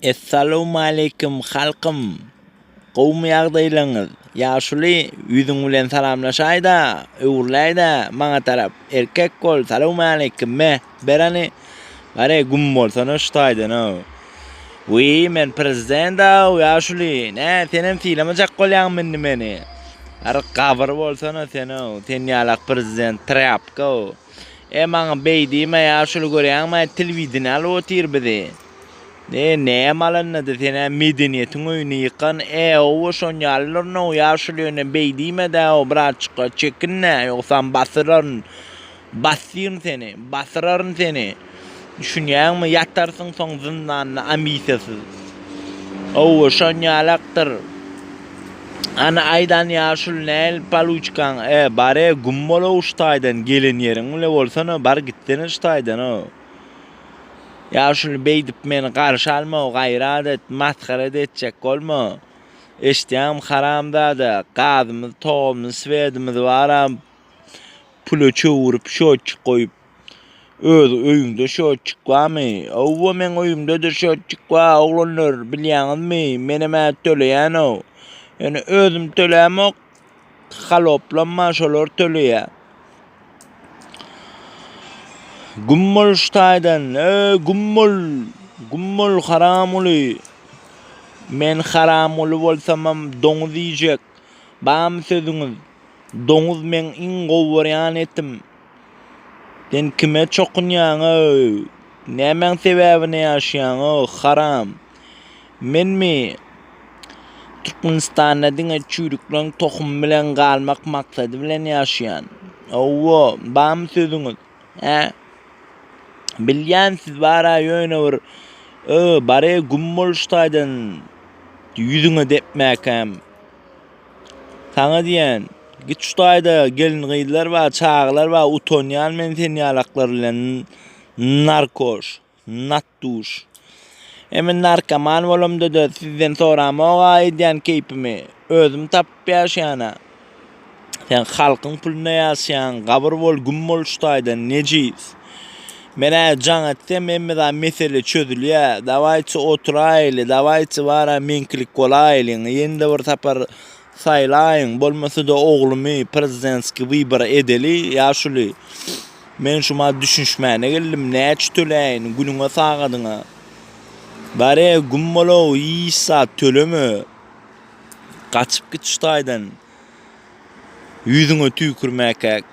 Assalamu alaikum halkım. Qowmy ýagdaýlaryňyz ýaşuly ýüzüň bilen salamlaşaýda, öwürläýda, maňa tarap erkek bol, salamu alaikum me berani bare gum bolsana ştaýdan. Wy men prezidenta ýaşuly, ne senem fiýlamajak bolýan meni. Ara gabar bolsana sen ýalak prezident trapka. Maňa beýdime ýaşuly görýänmi telewizionda alyp otyr bizi. Ne malannadı sene medeniyetin oyunu yıkan o şon yallarına o yaşlığına beydime de o bıraçka çekinne yoksa basırarın seni düşünýän mi yatarsın son zindanına amisesiz o şon yalaktır ana aydan yaşul nel paluçkan bare gummolo uştaydan gelen yerin ule bolsana bar gitden uştaydan o Ýaşuly beýdip meni garşy alma, gaýrat et, maskhara etjek bolma. Eşdiýäň haramdada, gazymyz, togumyz, swedimiz baram. Pulo çöwürip şoçuk goýup, öz öýüňde şoçuk barmy? Awwa men öýümde de şoçuk bar, oglanlar bilýäňizmi? Menime töleýän o. Ýani özüm tölämok, haloplanma şolar töleýär. Gummol ştaýdan, gummol haram uly. Men haram uly bolsamam doňuz ýyjek. Bam sözüňiz, doňuz men iň gowurýan etim. Den kime çokunýan Nämen sebäbine ýaşaýan haram. Menmi Türkmenistanda diňe çürüklen tohum bilen galmak maksady bilen ýaşaýan. Awwa, bam sözüňiz. Bilýänsiz bara ýöne bir bare gummol ştaýdan ýüzüňe depmäkem. Saňa diýen, git ştaýda gelin gyzlar we çaglar we utonýan men sen ýalaklar bilen narkoş, nattuş. Emin narkoman bolamda da sizden soramok aýdýan keypimi özüm tapyp ýaşaýana. Sen halkyň puluna ýaşaýan, gabar bol gummol ştaýdan nejis. Mene can etsem emmeda mesele çözülýär. Dawaýçy oturaýly, dawaýçy bara menklik golaýly. Ýende bir tapar saýlaýyn, bolmasa da oglumy prezidentski wybar edeli ýaşuly. Men şuma düşünşmäne geldim, näçe töleýin, günüňe sagadyňa. Bare gummolo ýysa tölemi. Gaçyp git ştaýdan. Ýüzüňe tükürmäk.